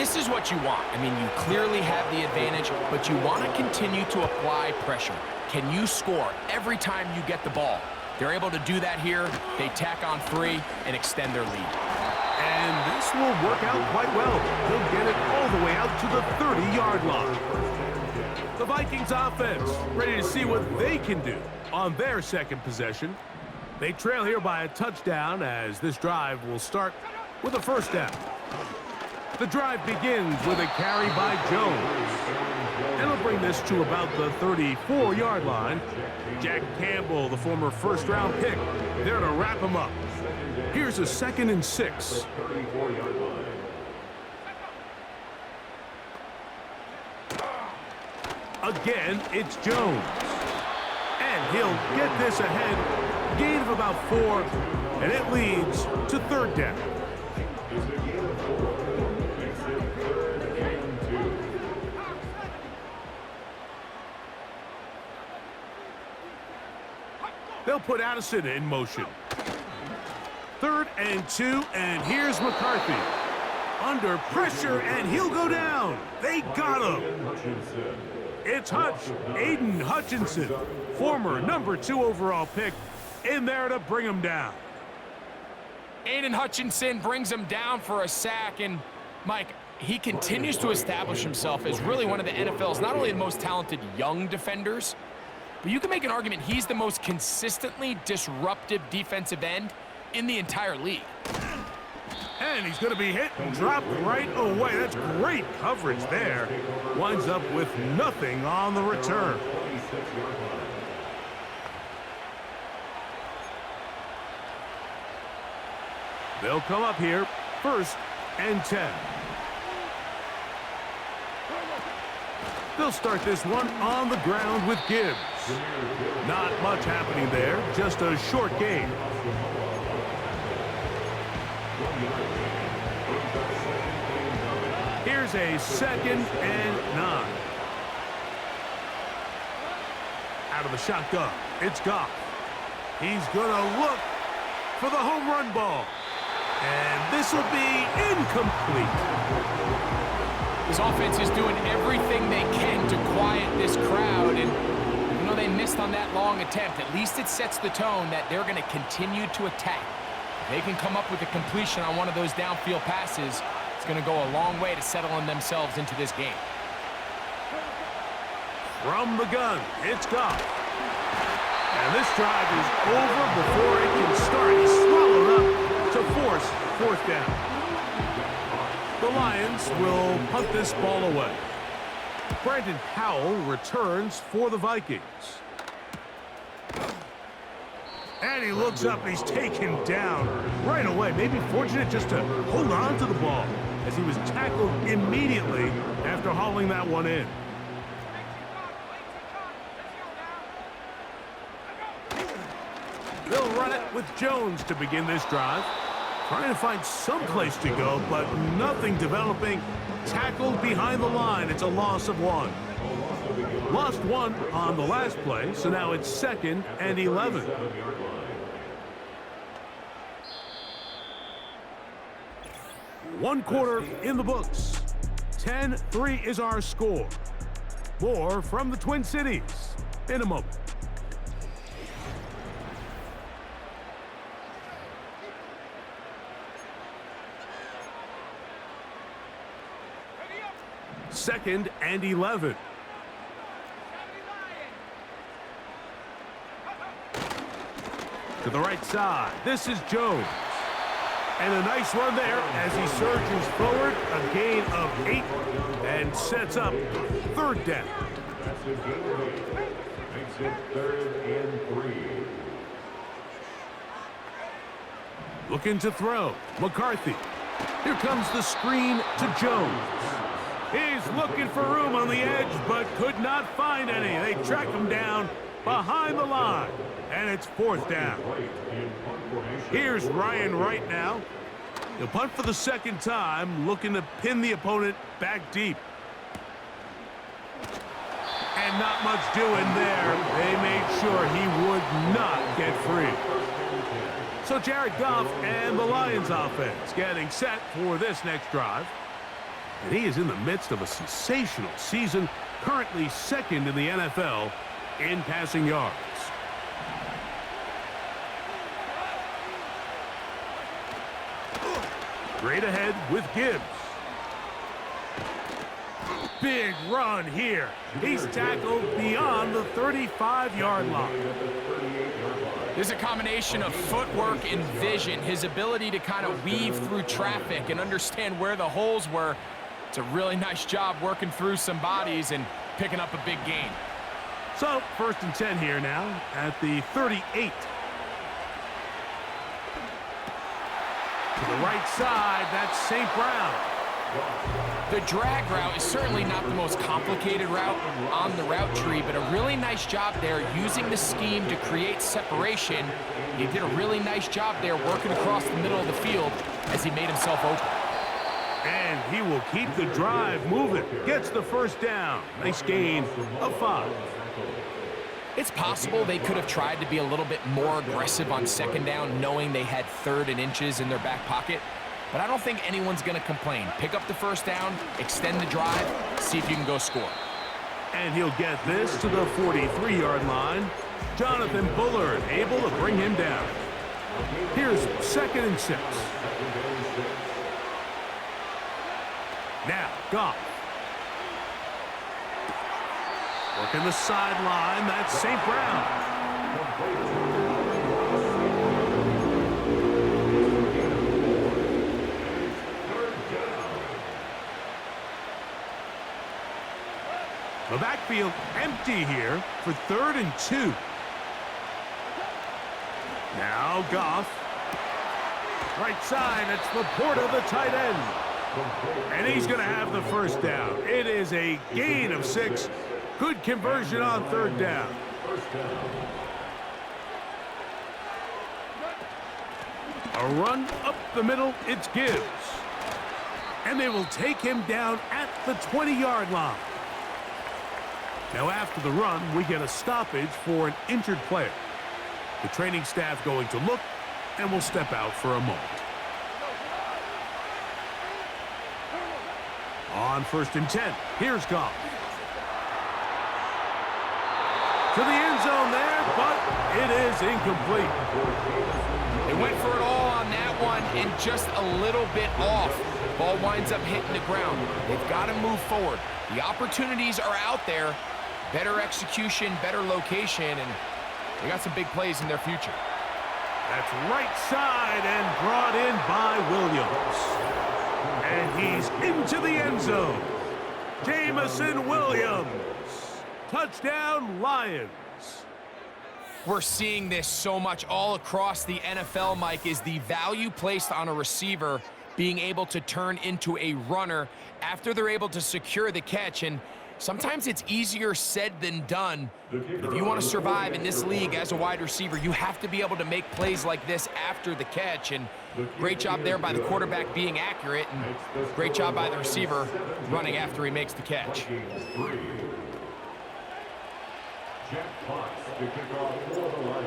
This is what you want. I mean, you clearly have the advantage, but you want to continue to apply pressure. Can you score every time you get the ball? They're able to do that here. They tack on 3 and extend their lead. And this will work out quite well. They'll get it all the way out to the 30-yard line. The Vikings offense ready to see what they can do on their second possession. They trail here by a touchdown as this drive will start with a first down. The drive begins with a carry by Jones. And he'll bring this to about the 34-yard line. Jack Campbell, the former first-round pick, there to wrap him up. Here's a 2nd and 6. Again, it's Jones. And he'll get this ahead. Gain of about 4, and it leads to 3rd down. They'll put Addison in motion. 3rd and 2, and here's McCarthy. Under pressure, and he'll go down. They got him. It's Aiden Hutchinson, former number 2 overall pick, in there to bring him down. Aiden Hutchinson brings him down for a sack, and Mike, he continues to establish himself as really one of the NFL's not only the most talented young defenders, but you can make an argument he's the most consistently disruptive defensive end in the entire league. And he's going to be hit and dropped right away. That's great coverage there. Winds up with nothing on the return. They'll come up here, 1st and 10. They'll start this one on the ground with Gibbs. Not much happening there, just a short gain. Here's a 2nd and 9. Out of the shotgun, it's Goff. He's going to look for the home run ball. And this will be incomplete. This offense is doing everything they can to quiet this crowd, and even though they missed on that long attempt, at least it sets the tone that they're going to continue to attack. If they can come up with a completion on one of those downfield passes, it's going to go a long way to settling themselves into this game. From the gun, it's Goff. And this drive is over before it can start. He's swallowed up to force 4th down. The Lions will punt this ball away. Brandon Powell returns for the Vikings. And he looks up and he's taken down right away. Maybe fortunate just to hold on to the ball as he was tackled immediately after hauling that one in. They'll run it with Jones to begin this drive. Trying to find some place to go, but nothing developing. Tackled behind the line. It's a loss of 1. Lost 1 on the last play, so now it's 2nd and 11. One quarter in the books. 10-3 is our score. More from the Twin Cities in a moment. Second and 11. To the right side, this is Jones. And a nice run there as he surges forward, a gain of 8, and sets up 3rd down. Makes it 3rd and 3. Looking to throw, McCarthy. Here comes the screen to Jones. He's looking for room on the edge, but could not find any. They track him down behind the line, and it's 4th down. Here's Ryan Wright now. He'll punt for the 2nd time, looking to pin the opponent back deep. And not much doing there. They made sure he would not get free. So Jared Goff and the Lions offense getting set for this next drive. And he is in the midst of a sensational season, currently second in the NFL in passing yards. Straight ahead with Gibbs. Big run here. He's tackled beyond the 35-yard line. There's a combination of footwork and vision, his ability to kind of weave through traffic and understand where the holes were. It's a really nice job working through some bodies and picking up a big gain. So, 1st and 10 here now at the 38. To the right side, that's St. Brown. The drag route is certainly not the most complicated route on the route tree, but a really nice job there using the scheme to create separation. He did a really nice job there working across the middle of the field as he made himself open. And he will keep the drive moving. Gets the 1st down. Nice gain of 5. It's possible they could have tried to be a little bit more aggressive on 2nd down, knowing they had 3rd and inches in their back pocket. But I don't think anyone's going to complain. Pick up the 1st down, extend the drive, see if you can go score. And he'll get this to the 43-yard line. Jonathan Bullard able to bring him down. Here's 2nd and 6. Now, Goff. Working the sideline, that's St. Brown. The backfield empty here for 3rd and 2. Now Goff. Right side, it's Laporta, the tight end. And he's going to have the 1st down. It is a gain of 6. Good conversion on 3rd down. A run up the middle, it's Gibbs. And they will take him down at the 20-yard line. Now after the run, we get a stoppage for an injured player. The training staff going to look and will step out for a moment. On 1st and 10, here's Goff. To the end zone there, but it is incomplete. They went for it all on that one and just a little bit off. Ball winds up hitting the ground. They've got to move forward. The opportunities are out there. Better execution, better location, and they got some big plays in their future. That's right side and brought in by Williams. And he's into the end zone. Jamison Williams. Touchdown, Lions. We're seeing this so much all across the NFL, Mike, is the value placed on a receiver being able to turn into a runner after they're able to secure the catch. And sometimes it's easier said than done. If you want to survive in this league as a wide receiver, you have to be able to make plays like this after the catch. And great job there by the quarterback being accurate, and great job by the receiver running after he makes the catch.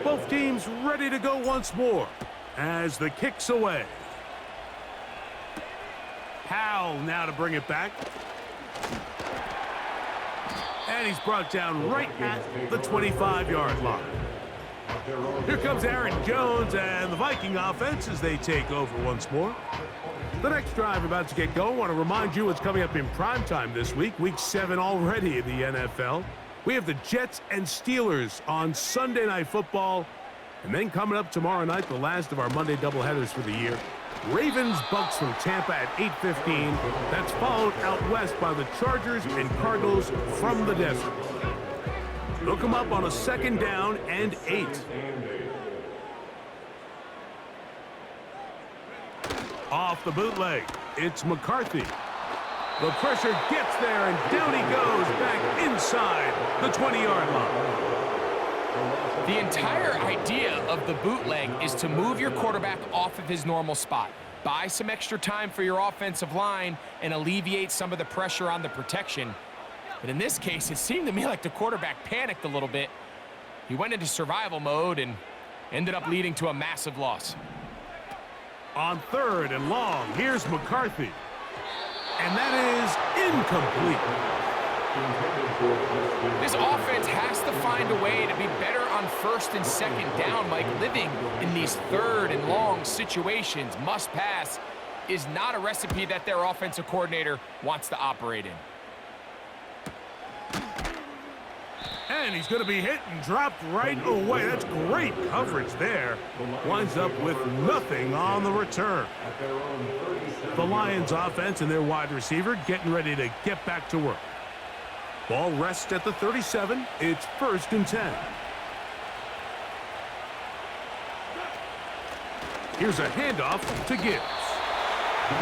Both teams ready to go once more as the kick's away. Powell now to bring it back. And he's brought down right at the 25-yard line. Here comes Aaron Jones and the Viking offense as they take over once more. The next drive about to get going. I want to remind you what's coming up in primetime this week. Week 7 already in the NFL. We have the Jets and Steelers on Sunday Night Football. And then coming up tomorrow night, the last of our Monday doubleheaders for the year. Ravens-Bucks from Tampa at 8:15. That's followed out west by the Chargers and Cardinals from the desert. They'll come up on a 2nd down and 8. Off the bootleg, it's McCarthy. The pressure gets there, and down he goes back inside the 20-yard line. The entire idea of the bootleg is to move your quarterback off of his normal spot. Buy some extra time for your offensive line and alleviate some of the pressure on the protection. But in this case, it seemed to me like the quarterback panicked a little bit. He went into survival mode and ended up leading to a massive loss. On 3rd and long, here's McCarthy. And that is incomplete. This offense has to find a way to be better on first and second down, Mike. Living in these third and long situations, must pass, is not a recipe that their offensive coordinator wants to operate in. And he's going to be hit and dropped right away. That's great coverage there. Winds up with nothing on the return. The Lions offense and their wide receiver getting ready to get back to work. Ball rests at the 37. It's 1st and 10. Here's a handoff to Gibbs.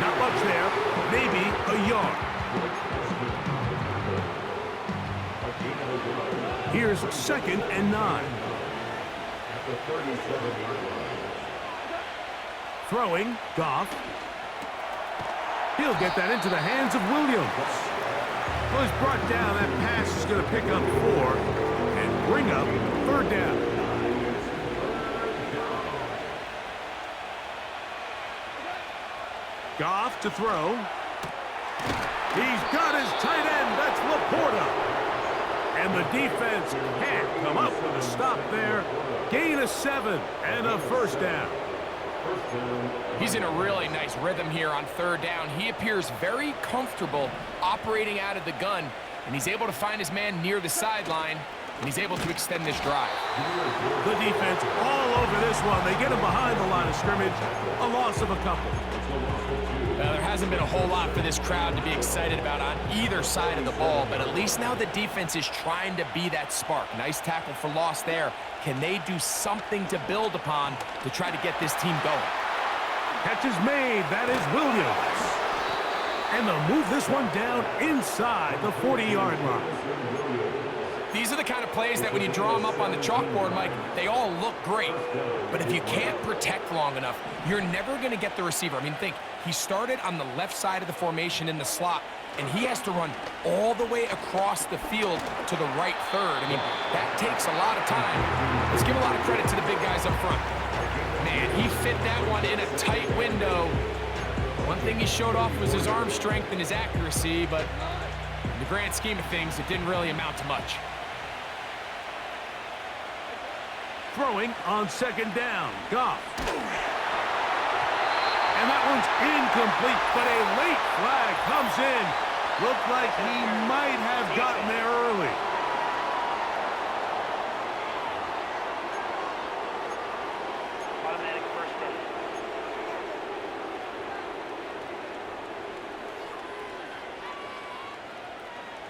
Not much there, maybe a yard. Here's 2nd and 9. Throwing, Goff. He'll get that into the hands of Williams. Well, he's brought down. That pass is going to pick up 4 and bring up 3rd down. Goff to throw. He's got his tight end. That's Laporta. And the defense can't come up with a stop there. Gain of 7 and a 1st down. He's in a really nice rhythm here on 3rd down. He appears very comfortable operating out of the gun, and he's able to find his man near the sideline, and he's able to extend this drive. The defense all over this one. They get him behind the line of scrimmage. A loss of a couple. Well, there hasn't been a whole lot for this crowd to be excited about on either side of the ball, but at least now the defense is trying to be that spark. Nice tackle for loss there. Can they do something to build upon to try to get this team going? Catch is made. That is Williams. And they'll move this one down inside the 40-yard line. These are the kind of plays that when you draw them up on the chalkboard, Mike, they all look great. But if you can't protect long enough, you're never going to get the receiver. I mean, think, he started on the left side of the formation in the slot, and he has to run all the way across the field to the right third. I mean, that takes a lot of time. Let's give a lot of credit to the big guys up front. Man, he fit that one in a tight window. One thing he showed off was his arm strength and his accuracy, but in the grand scheme of things, it didn't really amount to much. Throwing on 2nd down. Goff. And that one's incomplete, but a late flag comes in. Looked like he might have gotten there early. Automatic 1st down.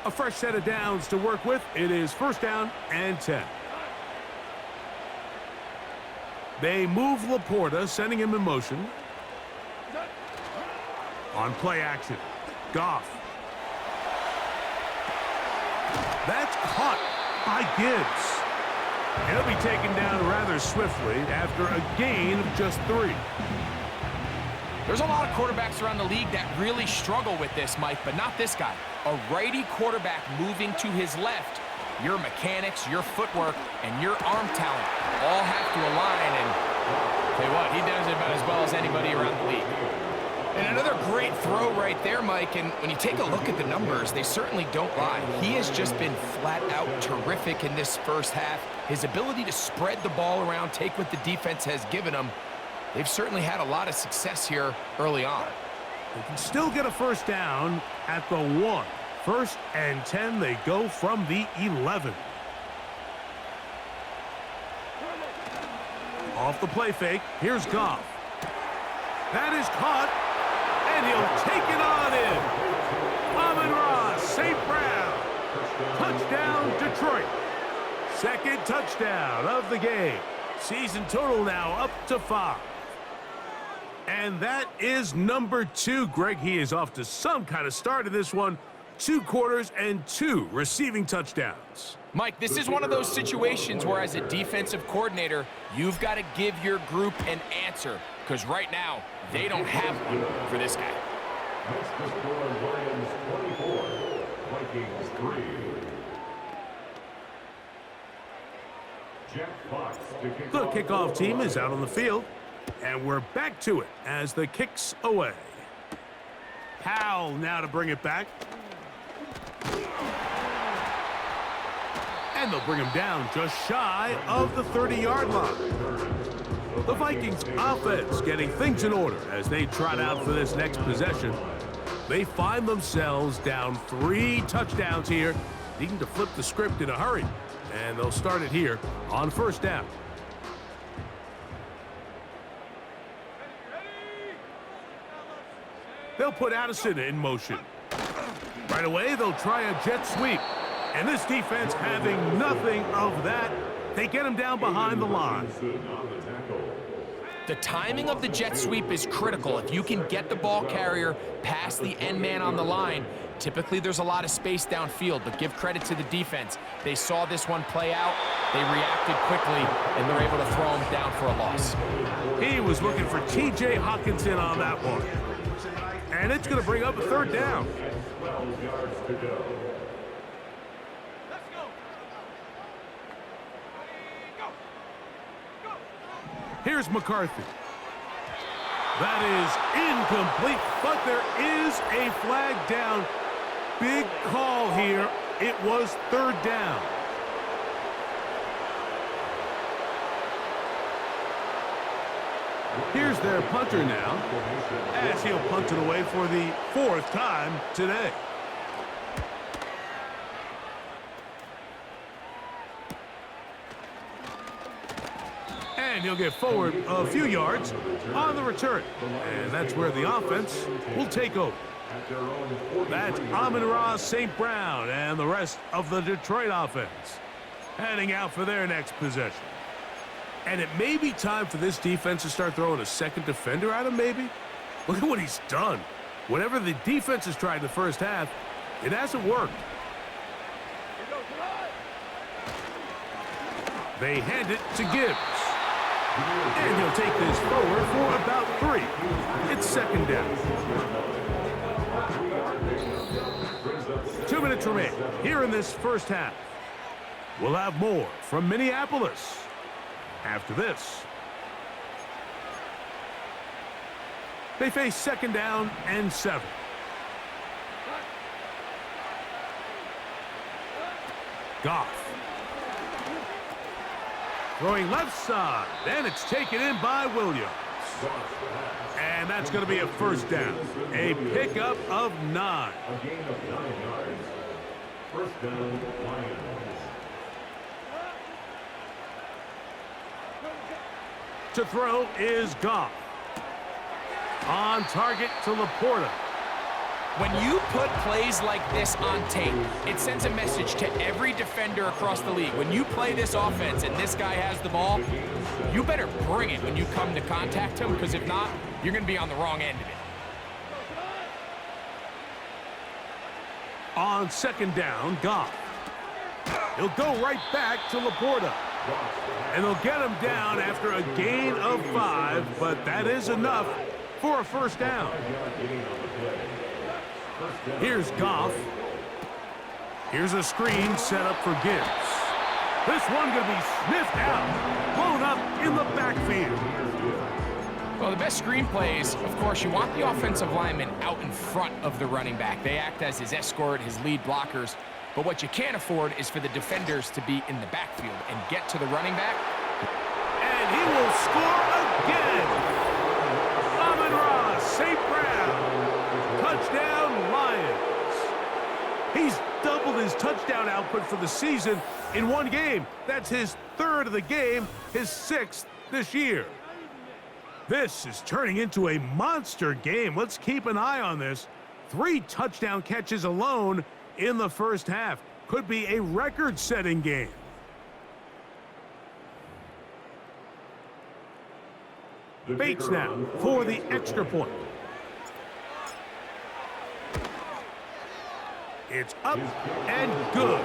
A fresh set of downs to work with. It is 1st down and 10. They move Laporta, sending him in motion. On play action, Goff. That's caught by Gibbs. And he'll be taken down rather swiftly after a gain of just 3. There's a lot of quarterbacks around the league that really struggle with this, Mike, but not this guy. A righty quarterback moving to his left. Your mechanics, your footwork, and your arm talent all have to align, and tell you what, he does it about as well as anybody around the league. And another great throw right there, Mike, and when you take a look at the numbers, they certainly don't lie. He has just been flat out terrific in this first half. His ability to spread the ball around, take what the defense has given him, they've certainly had a lot of success here early on. They can still get a 1st down at the 1. 1st and 10, they go from the 11. Off the play fake, here's Goff. That is caught, and he'll take it on in. Amon-Ra, St. Brown. Touchdown, Detroit. 2nd touchdown of the game. Season total now up to 5. And that is number 2. Greg, he is off to some kind of start in this one. 2 quarters and 2 receiving touchdowns. Mike, this is one of those situations where as a defensive coordinator, you've got to give your group an answer, because right now, they don't have one for this guy. The kickoff team is out on the field, and we're back to it as the kick's away. Powell now to bring it back. And they'll bring him down just shy of the 30-yard line. The Vikings offense getting things in order as they trot out for this next possession. They find themselves down 3 touchdowns here, needing to flip the script in a hurry. And they'll start it here on first down. They'll put Addison in motion. Right away, they'll try a jet sweep. And this defense having nothing of that, they get him down behind the line. The timing of the jet sweep is critical. If you can get the ball carrier past the end man on the line, typically there's a lot of space downfield, but give credit to the defense. They saw this one play out, they reacted quickly, and they're able to throw him down for a loss. He was looking for T.J. Hawkinson on that one. And it's going to bring up a third down. Here's McCarthy. That is incomplete, but there is a flag down. Big call here. It was third down. Here's their punter now, as he'll punt it away for the 4th time today. And he'll get forward a few yards on the return. And that's where the offense will take over. That's Amon-Ra St. Brown and the rest of the Detroit offense heading out for their next possession. And it may be time for this defense to start throwing a second defender at him, maybe. Look at what he's done. Whatever the defense has tried in the first half, it hasn't worked. They hand it to Gibbs. And he'll take this forward for about 3. It's second down. 2 minutes remain here in this first half. We'll have more from Minneapolis after this. They face second down and 7. Goff. Throwing left side, and it's taken in by Williams. And that's going to be a first down. A pickup of 9. A gain of 9 yards. First down, Lions. To throw is Goff. On target to Laporta. When you put plays like this on tape, it sends a message to every defender across the league. When you play this offense and this guy has the ball, you better bring it when you come to contact him, because if not, you're going to be on the wrong end of it. On second down, Goff. He'll go right back to Laporta. And they'll get him down after a gain of 5, but that is enough for a first down. Here's Goff. Here's a screen set up for Gibbs. This one going to be sniffed out, blown up in the backfield. Well, the best screen plays, of course, you want the offensive lineman out in front of the running back. They act as his escort, his lead blockers. But what you can't afford is for the defenders to be in the backfield and get to the running back. And he will score again. Amon-Ra St. Brown. Touchdown, Lions. He's doubled his touchdown output for the season in one game. That's his 3rd of the game, his 6th this year. This is turning into a monster game. Let's keep an eye on this. 3 touchdown catches alone in the first half. Could be a record-setting game. Bates now for the extra point. It's up and good.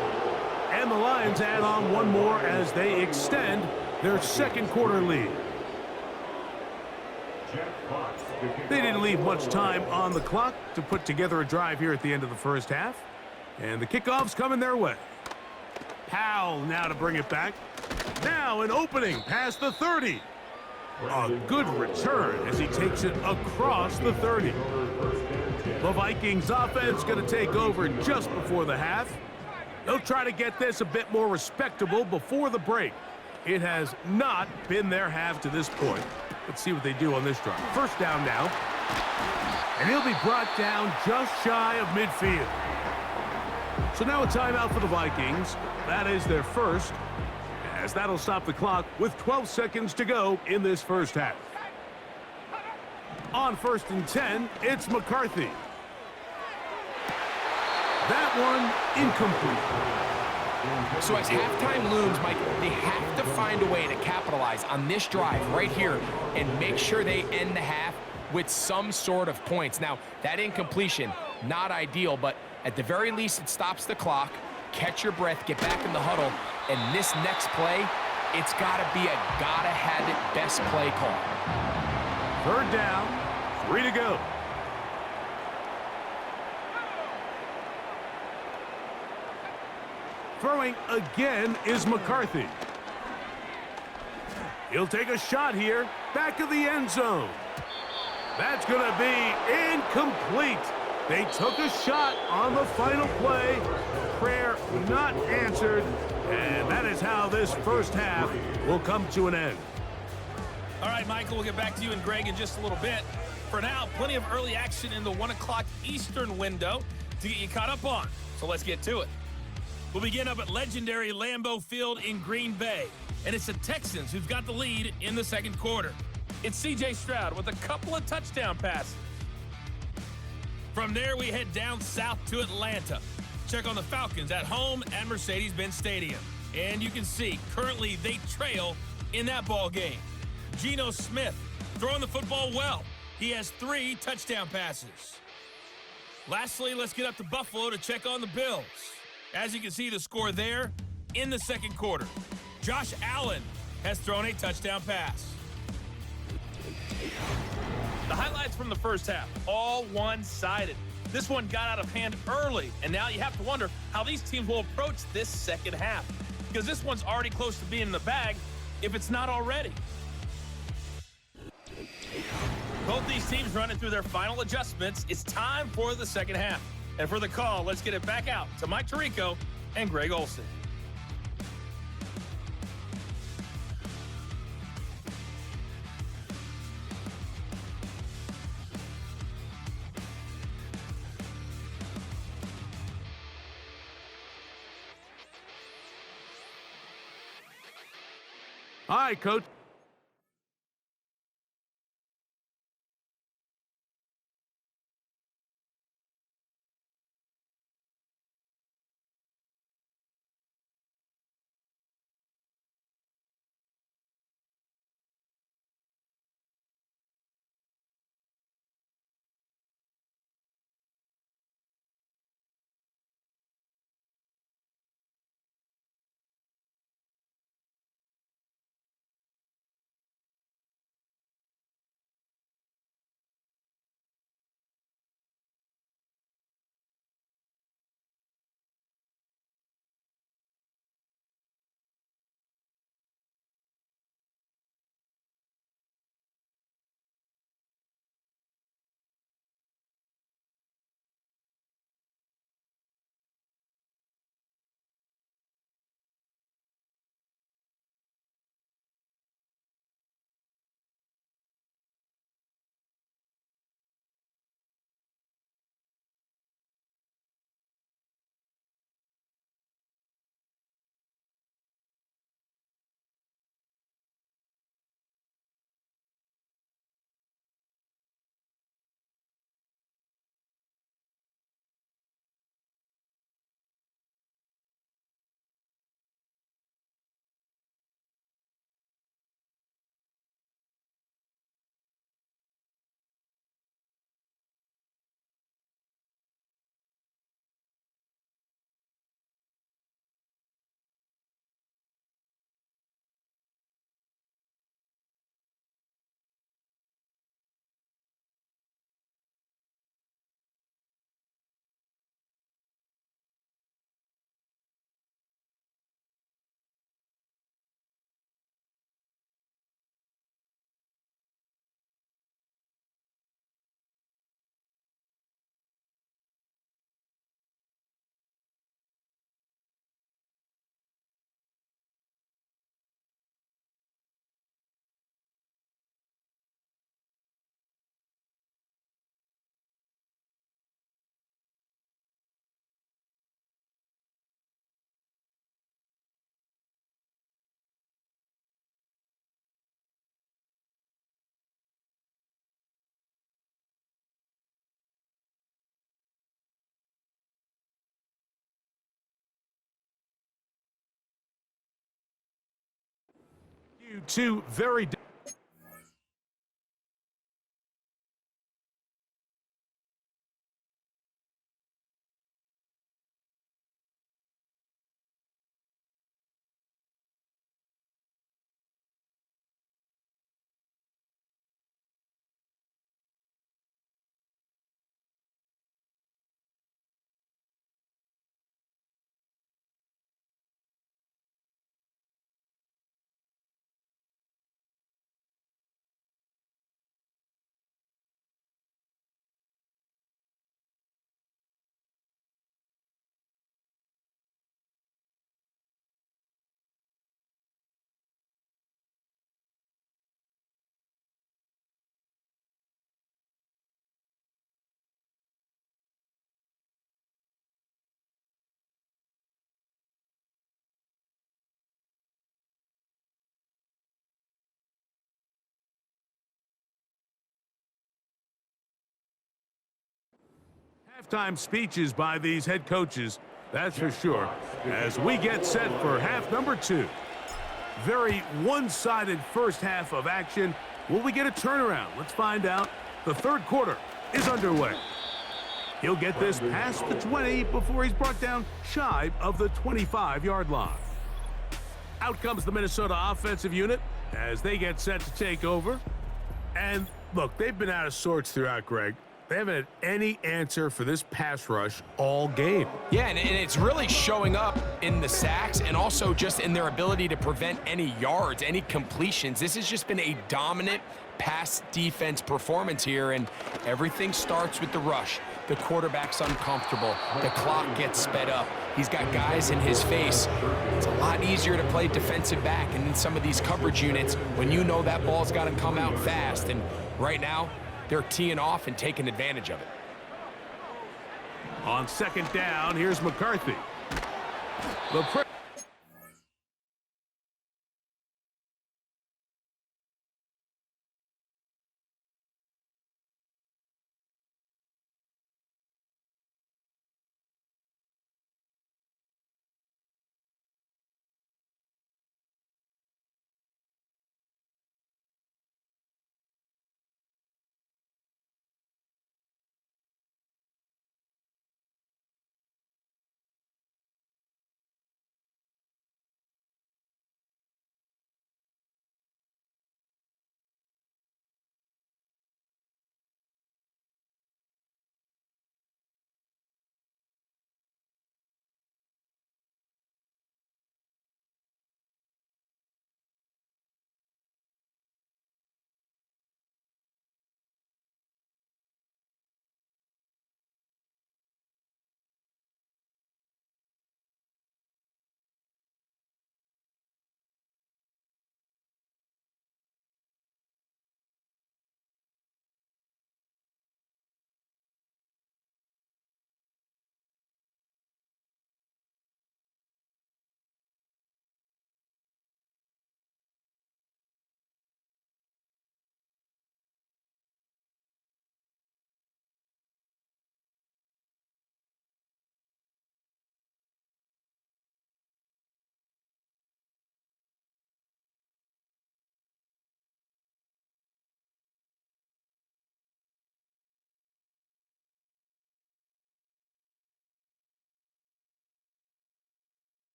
And the Lions add on one more as they extend their second quarter lead. They didn't leave much time on the clock to put together a drive here at the end of the first half. And the kickoff's coming their way. Powell now to bring it back. Now an opening past the 30. A good return as he takes it across the 30. The Vikings offense going to take over just before the half. They'll try to get this a bit more respectable before the break. It has not been their half to this point. Let's see what they do on this drive. First down now. And he'll be brought down just shy of midfield. So now a timeout for the Vikings. That is their first, as that'll stop the clock with 12 seconds to go in this first half. On 1st and 10, it's McCarthy. That one incomplete. So as halftime looms, Mike, they have to find a way to capitalize on this drive right here and make sure they end the half with some sort of points. Now, that incompletion, not ideal, but at the very least, it stops the clock. Catch your breath, get back in the huddle, and this next play, it's got to be a gotta-have-it best play call. 3rd down, 3 to go. Throwing again is McCarthy. He'll take a shot here, back of the end zone. That's going to be incomplete. They took a shot on the final play. Prayer not answered, and that is how this first half will come to an end. All right, Michael, we'll get back to you and Greg in just a little bit. For now, plenty of early action in the 1 o'clock Eastern window to get you caught up on. So let's get to it. We'll begin up at legendary Lambeau Field in Green Bay. And it's the Texans who've got the lead in the second quarter. It's C.J. Stroud with a couple of touchdown passes. From there, we head down south to Atlanta. Check on the Falcons at home at Mercedes-Benz Stadium. And you can see, currently they trail in that ball game. Geno Smith throwing the football well. He has 3 touchdown passes. Lastly, let's get up to Buffalo to check on the Bills. As you can see, the score there in the second quarter. Josh Allen has thrown a touchdown pass. The highlights from the first half, all one-sided. This one got out of hand early, and now you have to wonder how these teams will approach this second half, because this one's already close to being in the bag, if it's not already. Both these teams running through their final adjustments. It's time for the second half. And for the call, let's get it back out to Mike Tirico and Greg Olsen. All right, Coach. Two very halftime speeches by these head coaches, that's for sure, as we get set for half number 2. Very one-sided first half of action. Will we get a turnaround? Let's find out. The third quarter is underway. He'll get this past the 20 before he's brought down shy of the 25-yard line. Out comes the Minnesota offensive unit as they get set to take over. And look, they've been out of sorts throughout, Greg. They haven't had any answer for this pass rush all game. Yeah, and it's really showing up in the sacks and also just in their ability to prevent any yards, any completions. This has just been a dominant pass defense performance here, and everything starts with the rush. The quarterback's uncomfortable. The clock gets sped up. He's got guys in his face. It's a lot easier to play defensive back and in some of these coverage units when you know that ball's got to come out fast. And right now, they're teeing off and taking advantage of it. On second down, here's McCarthy. The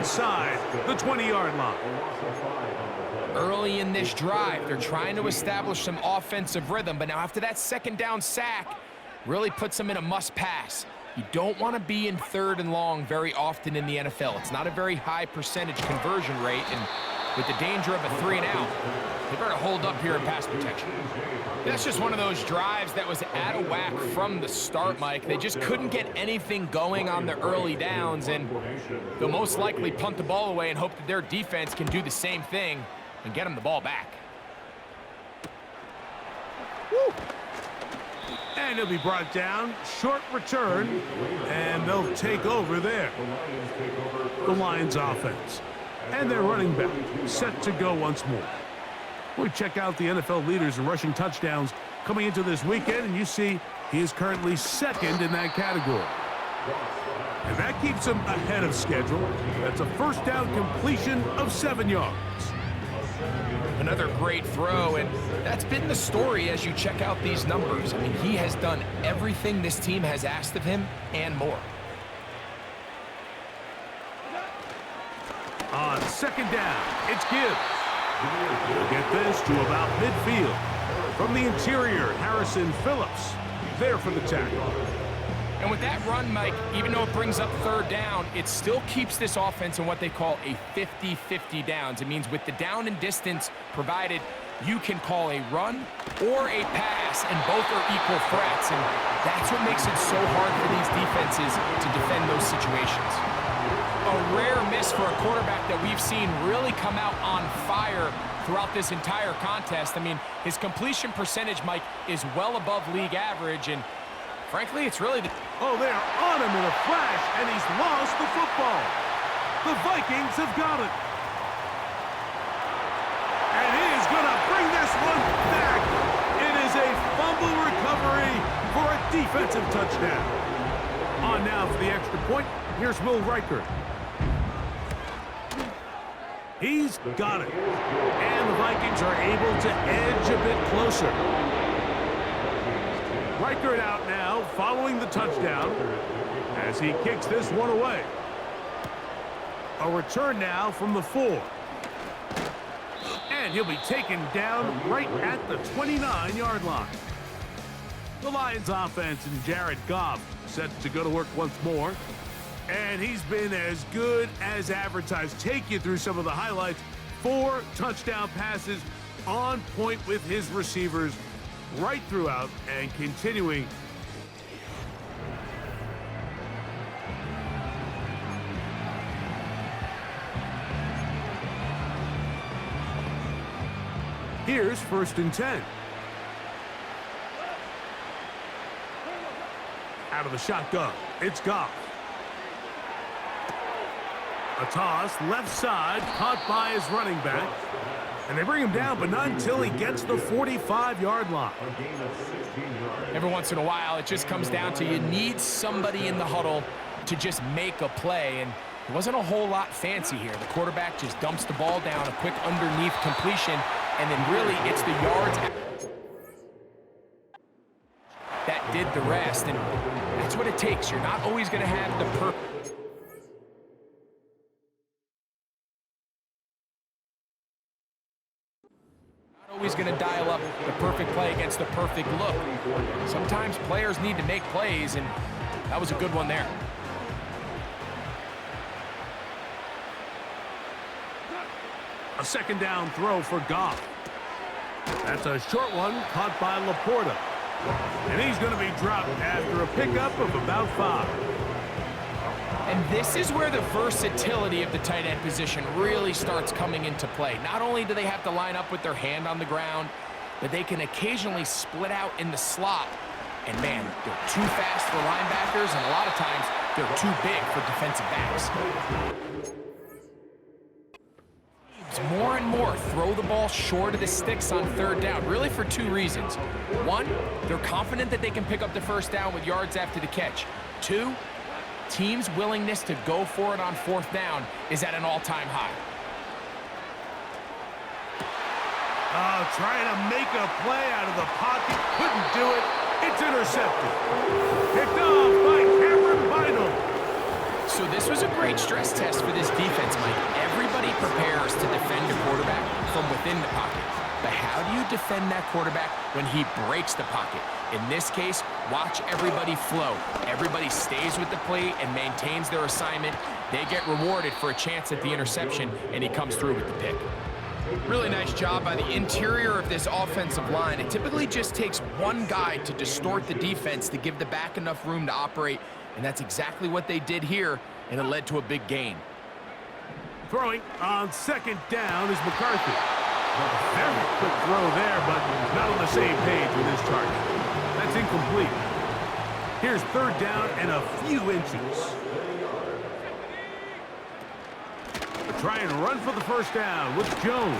inside the 20-yard line. Early in this drive, they're trying to establish some offensive rhythm, but now after that second down sack, really puts them in a must-pass. You don't want to be in 3rd and long very often in the NFL. It's not a very high percentage conversion rate, and with the danger of a 3-and-out, they better hold up here in pass protection. That's just one of those drives that was out of whack from the start, Mike. They just couldn't get anything going on the early downs, and they'll most likely punt the ball away and hope that their defense can do the same thing and get them the ball back. Woo. And he'll be brought down. Short return, and they'll take over there. The Lions offense. And their running back set to go once more. We check out the NFL leaders in rushing touchdowns coming into this weekend, and you see he is currently 2nd in that category. And that keeps him ahead of schedule. That's a first down completion of 7 yards. Another great throw, and that's been the story as you check out these numbers. I mean, he has done everything this team has asked of him and more. On 2nd down, it's Gibbs. He'll get this to about midfield. From the interior, Harrison Phillips there for the tackle. And with that run, Mike, even though it brings up 3rd down, it still keeps this offense in what they call a 50-50 downs. It means with the down and distance provided, you can call a run or a pass, and both are equal threats. And that's what makes it so hard for these defenses to defend those situations. A rare miss for a quarterback that we've seen really come out on fire throughout this entire contest. I mean, his completion percentage, Mike, is well above league average, and frankly, it's really the... Oh, they are on him in a flash, and he's lost the football. The Vikings have got it. And he is going to bring this one back. It is a fumble recovery for a defensive touchdown. On now for the extra point, here's Will Reichert. He's got it. And the Vikings are able to edge a bit closer. Reichert out now, following the touchdown, as he kicks this one away. A return now from the 4. And he'll be taken down right at the 29-yard line. The Lions offense and Jared Goff set to go to work once more. And he's been as good as advertised. Take you through some of the highlights. 4 touchdown passes on point with his receivers right throughout and continuing. Here's 1st and 10. Out of the shotgun, it's Goff. A toss, left side, caught by his running back. And they bring him down, but not until he gets the 45-yard line. Every once in a while, it just comes down to you need somebody in the huddle to just make a play. And it wasn't a whole lot fancy here. The quarterback just dumps the ball down, a quick underneath completion, and then really it's the yards that did the rest. And that's what it takes. You're not always going to have the perfect. Always going to dial up the perfect play against the perfect look. Sometimes players need to make plays, and that was a good one there. A 2nd down throw for Goff. That's a short one caught by Laporta. And he's going to be dropped after a pickup of about 5. And this is where the versatility of the tight end position really starts coming into play. Not only do they have to line up with their hand on the ground, but they can occasionally split out in the slot. And man, they're too fast for linebackers, and a lot of times they're too big for defensive backs. More and more throw the ball short of the sticks on 3rd down, really for 2 reasons. 1, they're confident that they can pick up the 1st down with yards after the catch. 2, team's willingness to go for it on 4th down is at an all-time high. Trying to make a play out of the pocket. Couldn't do it. It's intercepted. Picked off by Cameron Bynum. So this was a great stress test for this defense, Mike. Everybody prepares to defend a quarterback from within the pocket. But how do you defend that quarterback when he breaks the pocket? In this case, watch everybody flow. Everybody stays with the play and maintains their assignment. They get rewarded for a chance at the interception, and he comes through with the pick. Really nice job by the interior of this offensive line. It typically just takes one guy to distort the defense to give the back enough room to operate, and that's exactly what they did here, and it led to a big gain. Throwing on second down is McCarthy. Very quick throw there, but not on the same page with his target. That's incomplete. Here's third down and a few inches. Try and run for the first down with Jones.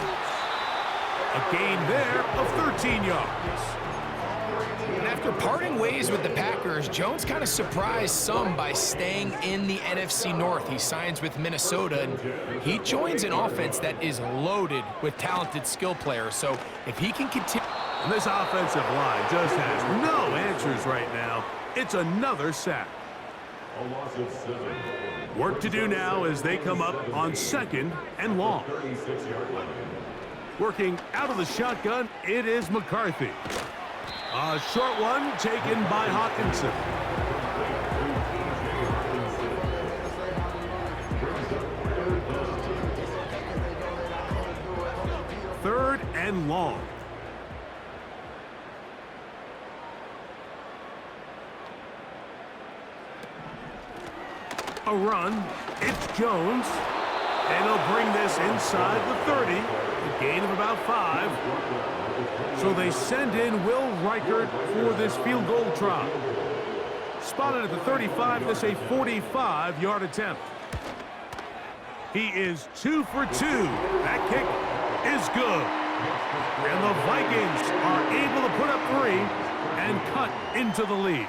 A gain there of 13 yards. And after parting ways with the Packers, Jones kind of surprised some by staying in the NFC North. He signs with Minnesota, and he joins an offense that is loaded with talented skill players. So if he can continue... And this offensive line just has no answers right now. It's another sack. A loss of 7. Work to do now as they come up on second and long. 36-yard line. Working out of the shotgun, it is McCarthy. A short one taken by Hawkinson. Third and long. A run. It's Jones. And he'll bring this inside the 30. A gain of about 5. So they send in Will Reichert for this field goal try. Spotted at the 35. This a 45-yard attempt. He is 2 for 2. That kick is good. And the Vikings are able to put up 3 and cut into the lead.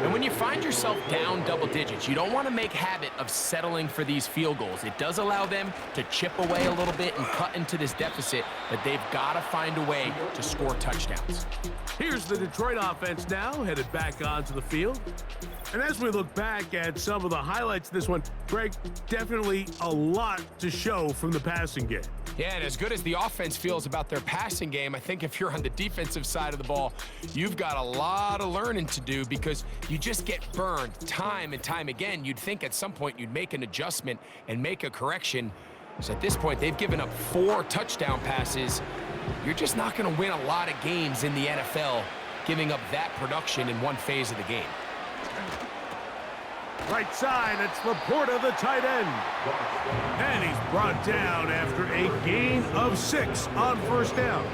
And when you find yourself down double digits, you don't want to make habit of settling for these field goals. It does allow them to chip away a little bit and cut into this deficit, but they've got to find a way to score touchdowns. Here's the Detroit offense now, headed back onto the field. And as we look back at some of the highlights of this one, Greg, definitely a lot to show from the passing game. Yeah, and as good as the offense feels about their passing game, I think if you're on the defensive side of the ball, you've got a lot of learning to do because you just get burned time and time again. You'd think at some point you'd make an adjustment and make a correction. So at this point, they've given up 4 touchdown passes. You're just not going to win a lot of games in the NFL giving up that production in one phase of the game. Right side, it's Laporta, the tight end. And he's brought down after a gain of 6 on first down.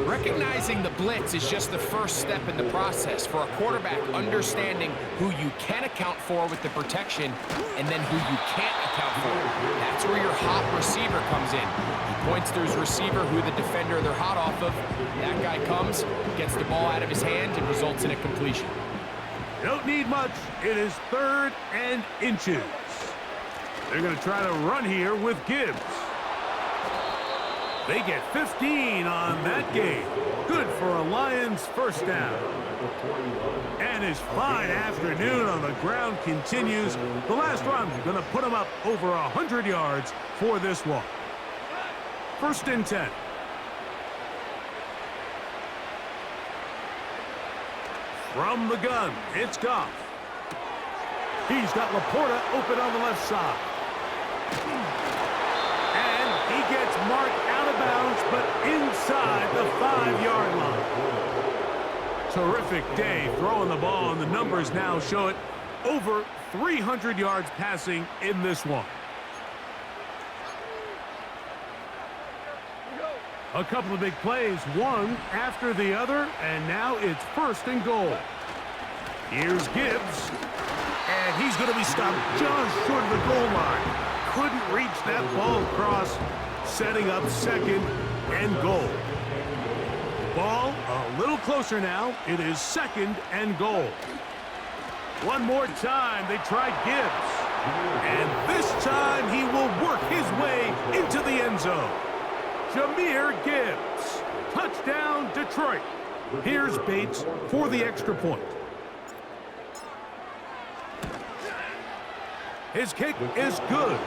Recognizing the blitz is just the first step in the process for a quarterback understanding who you can account for with the protection and then who you can't account for. That's where your hot receiver comes in. He points to his receiver, who the defender they're hot off of. That guy comes, gets the ball out of his hand, and results in a completion. Don't need much. It is 3rd and inches. They're going to try to run here with Gibbs. They get 15 on that game. Good for a Lions first down. And his fine afternoon on the ground continues. The last run going to put him up over 100 yards for this one. 1st and 10. From the gun, it's Goff. He's got Laporta open on the left side. And he gets marked out of bounds, but inside the 5-yard line. Terrific day throwing the ball, and the numbers now show it. Over 300 yards passing in this one. A couple of big plays, one after the other, and now it's 1st and goal. Here's Gibbs, and he's going to be stopped just short of the goal line. Couldn't reach that ball across, setting up 2nd and goal. Ball a little closer now. It is 2nd and goal. One more time, they try Gibbs, and this time he will work his way into the end zone. Jahmyr Gibbs. Touchdown, Detroit. Here's Bates for the extra point. His kick is good.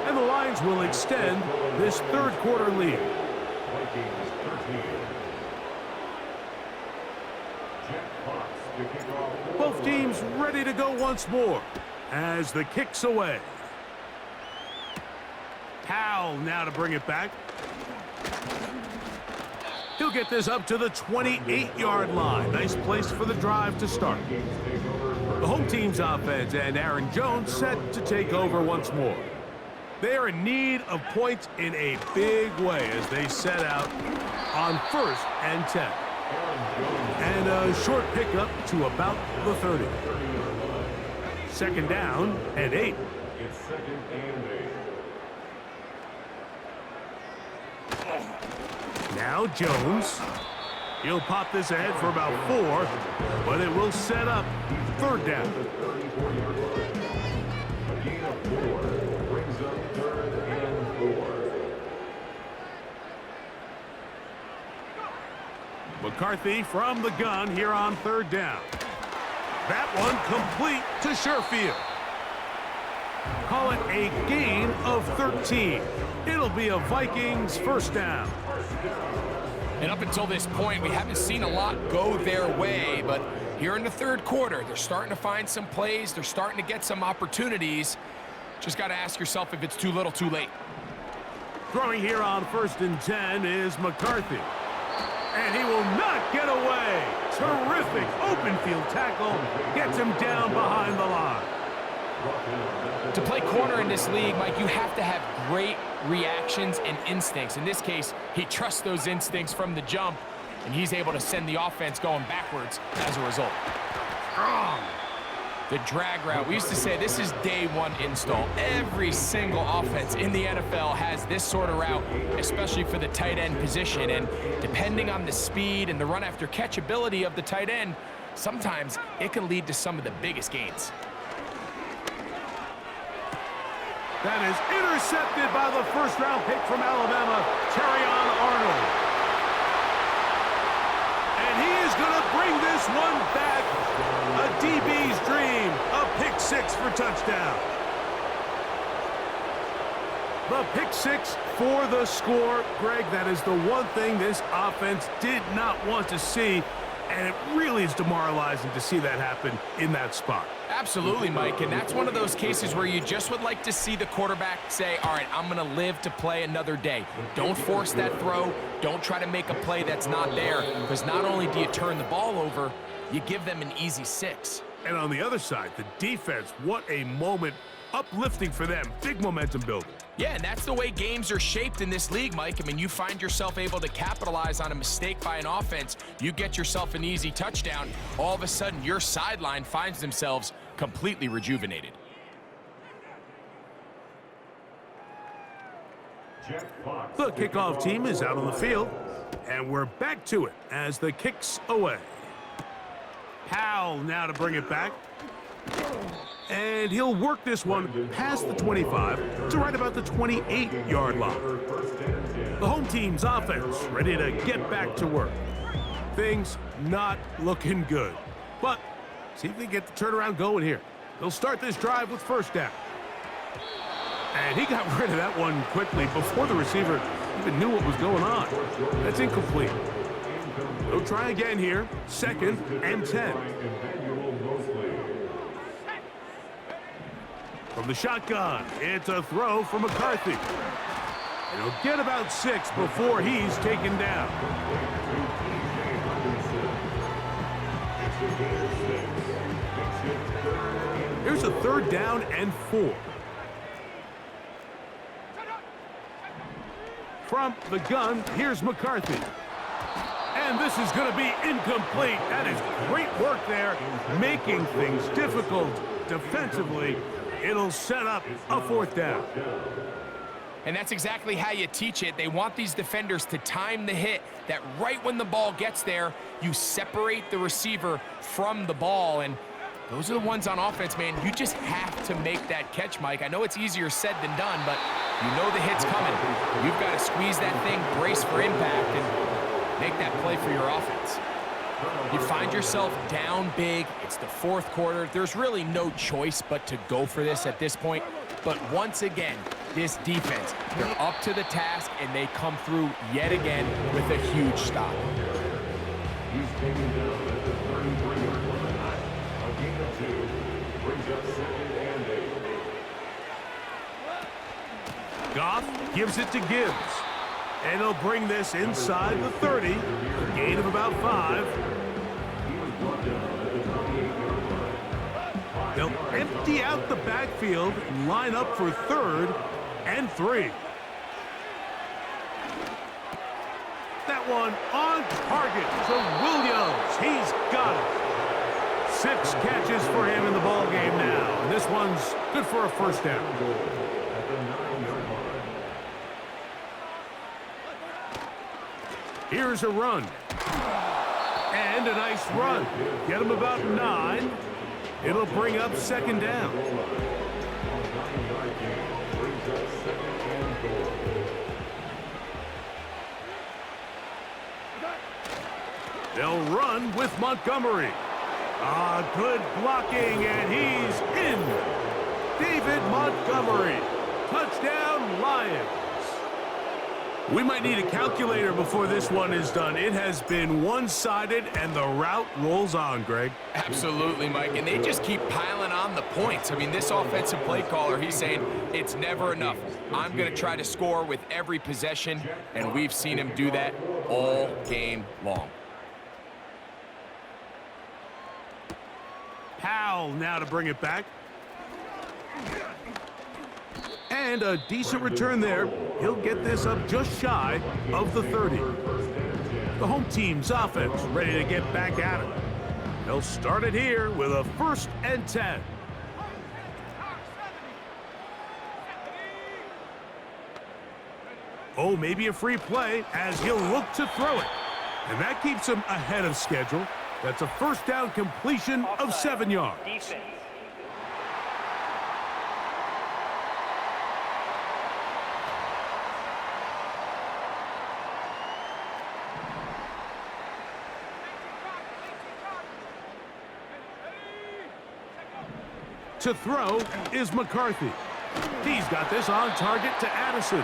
And the Lions will extend this third quarter lead. Vikings 13. Jack Fox to kick off. Both teams ready to go once more as the kick's away. Powell now to bring it back. He'll get this up to the 28-yard line. Nice place for the drive to start. The home team's offense and Aaron Jones set to take over once more. They are in need of points in a big way as they set out on 1st and 10. And a short pickup to about the 30. 2nd down and 8. It's 2nd and 8. Now Jones. He'll pop this ahead for about 4, but it will set up 3rd down. A gain of 4 brings up 3rd and 4. McCarthy from the gun here on 3rd down. That one complete to Sherfield. Call it a gain of 13. It'll be a Vikings 1st down. And up until this point, we haven't seen a lot go their way, but here in the 3rd quarter, they're starting to find some plays. They're starting to get some opportunities. Just got to ask yourself if it's too little, too late. Throwing here on 1st and 10 is McCarthy. And he will not get away. Terrific open field tackle. Gets him down behind the line. To play corner in this league, Mike, you have to have great reactions and instincts. In this case, he trusts those instincts from the jump, and he's able to send the offense going backwards as a result. Strong. The drag route. We used to say this is day one install. Every single offense in the NFL has this sort of route, especially for the tight end position. And depending on the speed and the run after catch ability of the tight end, sometimes it can lead to some of the biggest gains. That is intercepted by the 1st-round pick from Alabama, Terrion Arnold. And he is going to bring this one back. A DB's dream. A pick 6 for touchdown. The pick 6 for the score. Greg, that is the one thing this offense did not want to see. And it really is demoralizing to see that happen in that spot. Absolutely, Mike, and that's one of those cases where you just would like to see the quarterback say, all right, I'm going to live to play another day. Don't force that throw. Don't try to make a play that's not there, because not only do you turn the ball over, you give them an easy 6. And on the other side, the defense, what a moment. Uplifting for them. Big momentum building. Yeah, and that's the way games are shaped in this league, Mike. I mean, you find yourself able to capitalize on a mistake by an offense. You get yourself an easy touchdown. All of a sudden, your sideline finds themselves completely rejuvenated. The kickoff team is out on the field, and we're back to it as the kick's away. Powell now to bring it back. And he'll work this one past the 25 to right about the 28-yard line. The home team's offense ready to get back to work. Things not looking good. But see if they get the turnaround going here. They'll start this drive with 1st down. And he got rid of that one quickly before the receiver even knew what was going on. That's incomplete. They'll try again here. 2nd and 10. From the shotgun, it's a throw from McCarthy. And he'll get about 6 before he's taken down. Here's a 3rd down and 4. From the gun, here's McCarthy. And this is going to be incomplete. That is great work there, making things difficult defensively. It'll set up a 4th down. And that's exactly how you teach it. They want these defenders to time the hit, that right when the ball gets there, you separate the receiver from the ball. And those are the ones on offense, man. You just have to make that catch, Mike. I know it's easier said than done, but you know the hit's coming. You've got to squeeze that thing, brace for impact, and make that play for your offense. You find yourself down big. It's the fourth quarter. There's really no choice but to go for this at this point. But once again, this defense, they're up to the task, and they come through yet again with a huge stop. He's taken down at the 33-yard line. A gain of 2 brings up 2nd and 8. Goff gives it to Gibbs. And he'll bring this inside the 30. A gain of about 5. They'll empty out the backfield and line up for 3rd and 3. That one on target to Williams. He's got it. 6 catches for him in the ball game now. And this one's good for a first down. Here's a run. And a nice run. Get him about 9. It'll bring up 2nd down. They'll run with Montgomery. Good blocking, and he's in. David Montgomery. Touchdown, Lions. We might need a calculator before this one is done. It has been one-sided, and the route rolls on, Greg. Absolutely, Mike, and they just keep piling on the points. I mean, this offensive play caller, he's saying it's never enough. I'm going to try to score with every possession, and we've seen him do that all game long. Powell now to bring it back. And a decent return there. He'll get this up just shy of the 30. The home team's offense ready to get back at it. They'll start it here with a 1st and 10. Oh, maybe a free play as he'll look to throw it. And that keeps him ahead of schedule. That's a 1st down completion of 7 yards. Defense. To throw is McCarthy. He's got this on target to Addison.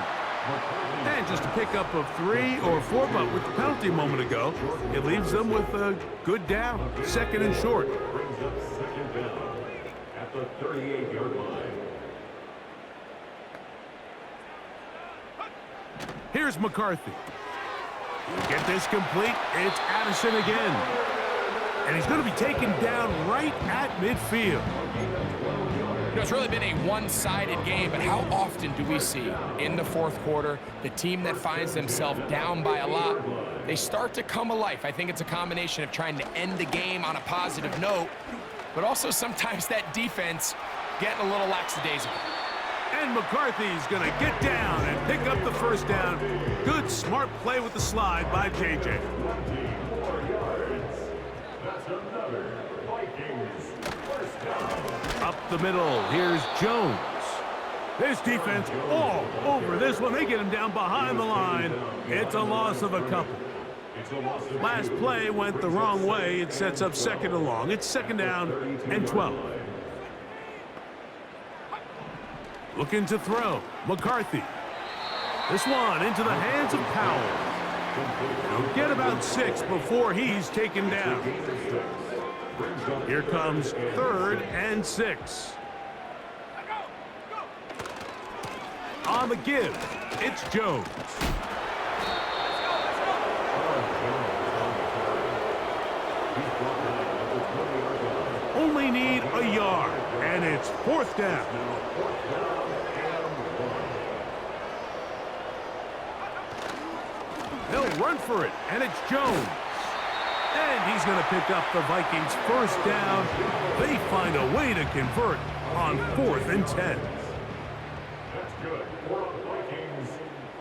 And just a pickup of 3 or 4, but with the penalty a moment ago, it leaves them with a good down, 2nd and short. Brings up 2nd down at the 38-yard line. Here's McCarthy. He'll get this complete. It's Addison again. And he's going to be taken down right at midfield. You know, it's really been a one-sided game, but how often do we see in the fourth quarter the team that finds themselves down by a lot, they start to come alive? I think it's a combination of trying to end the game on a positive note, but also sometimes that defense getting a little lackadaisical. And McCarthy's going to get down and pick up the 1st down. Good, smart play with the slide by J.J. 24 yards. That's another Vikings 1st down. Up the middle, here's Jones. This defense all over this one. They get him down behind the line. It's a loss of a couple. Last play went the wrong way. It sets up 2nd and long. It's 2nd down and 12. Looking to throw. McCarthy. This one into the hands of Powell. He'll get about 6 before he's taken down. Here comes 3rd and 6. On the give, it's Jones. Only need a yard, and it's 4th down. They'll run for it, and it's Jones. And he's going to pick up the Vikings' 1st down. They find a way to convert on 4th and 10. That's good for the Vikings.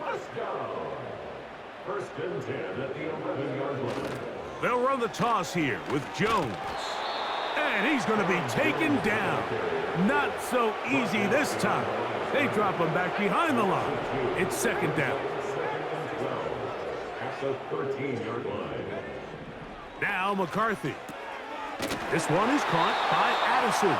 1st down. 1st and 10 at the 11-yard line. They'll run the toss here with Jones. And he's going to be taken down. Not so easy this time. They drop him back behind the line. It's 2nd down. At the 13-yard line. Now McCarthy. This one is caught by Addison.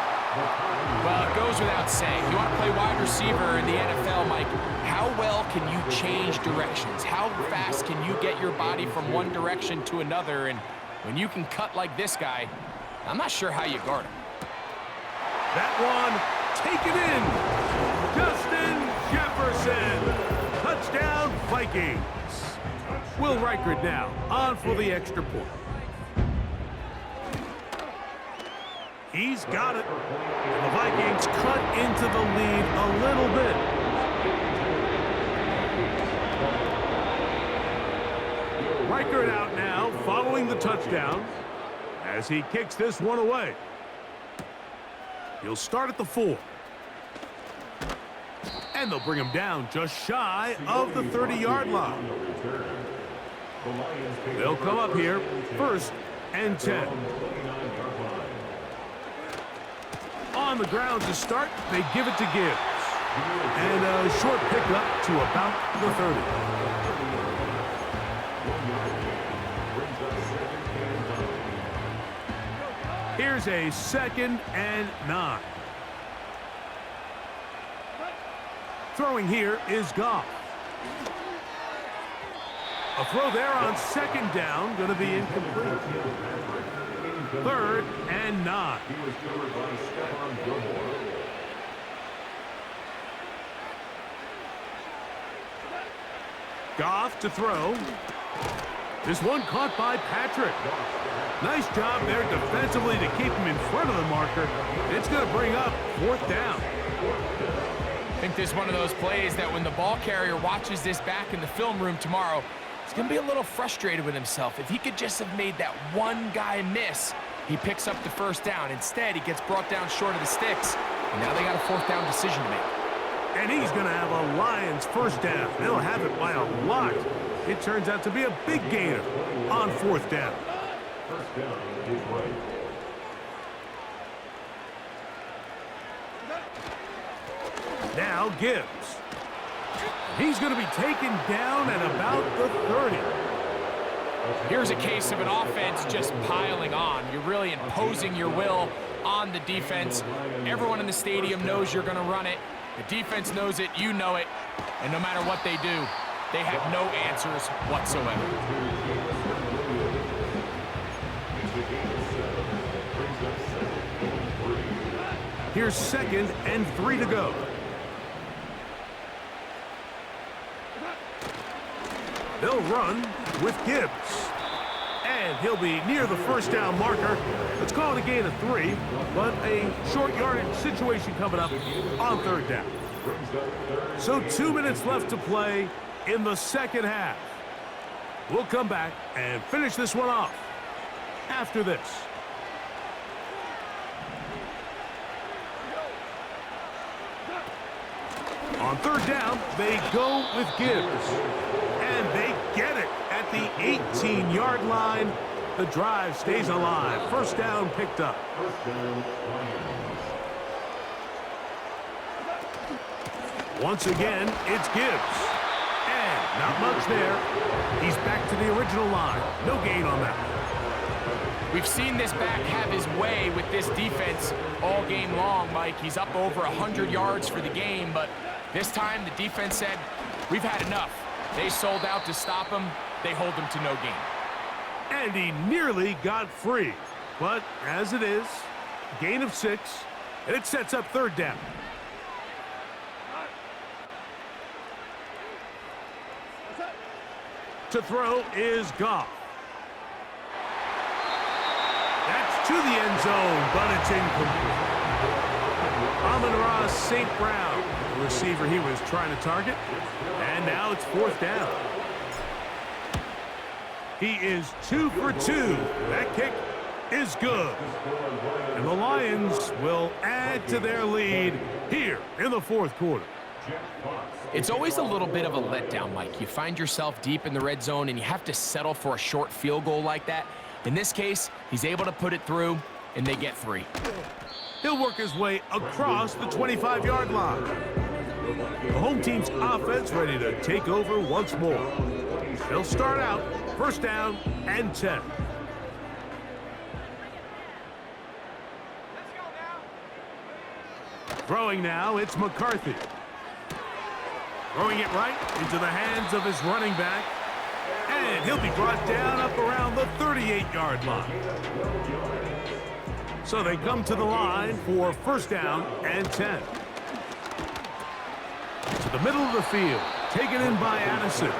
Well, it goes without saying. You want to play wide receiver in the NFL, Mike, how well can you change directions? How fast can you get your body from one direction to another? And when you can cut like this guy, I'm not sure how you guard him. That one, taken in. Justin Jefferson. Touchdown, Vikings. Will Reichert now on for the extra point. He's got it. And the Vikings cut into the lead a little bit. Reichert out now, following the touchdown, as he kicks this one away. He'll start at the 4. And they'll bring him down just shy of the 30-yard line. They'll come up here, 1st and 10. On the ground to start, they give it to Gibbs. And a short pickup to about the 30. Here's a 2nd and 9. Throwing here is Goff. A throw there on 2nd down, going to be incomplete. 3rd and 9. Goff to throw. This one caught by Patrick. Nice job there defensively to keep him in front of the marker. It's going to bring up 4th down. I think this is one of those plays that when the ball carrier watches this back in the film room tomorrow, he's going to be a little frustrated with himself. If he could just have made that one guy miss, he picks up the 1st down. Instead, he gets brought down short of the sticks, and now they got a 4th down decision to make. And he's going to have a Lions 1st down. They'll have it by a lot. It turns out to be a big gainer on 4th down. 1st down is right. Now Gibbs. He's going to be taken down at about the 30. Here's a case of an offense just piling on. You're really imposing your will on the defense. Everyone in the stadium knows you're going to run it. The defense knows it, you know it, and no matter what they do, they have no answers whatsoever. Here's 2nd and 3 to go. They'll run with Gibbs. And he'll be near the 1st down marker. Let's call it a gain of 3, but a short yardage situation coming up on 3rd down. So 2 minutes left to play in the 2nd half. We'll come back and finish this one off after this. On 3rd down, they go with Gibbs. And they get it at the 18-yard line. The drive stays alive. 1st down picked up. Once again, it's Gibbs. And not much there. He's back to the original line. No gain on that. We've seen this back have his way with this defense all game long, Mike. He's up over 100 yards for the game, but this time the defense said, we've had enough. They sold out to stop him. They hold him to no gain. And he nearly got free. But as it is, gain of 6, and it sets up 3rd down. To throw is Goff. That's to the end zone, but it's incomplete. Amon-Ra St. Brown, the receiver he was trying to target. And now it's 4th down. He is 2 for 2. That kick is good. And the Lions will add to their lead here in the 4th quarter. It's always a little bit of a letdown, Mike. You find yourself deep in the red zone and you have to settle for a short field goal like that. In this case, he's able to put it through, and they get 3. He'll work his way across the 25-yard line. The home team's offense ready to take over once more. They'll start out 1st down and 10. Throwing now, it's McCarthy. Throwing it right into the hands of his running back. And he'll be brought down up around the 38-yard line. So they come to the line for first down and 10. To the middle of the field, taken in by Addison.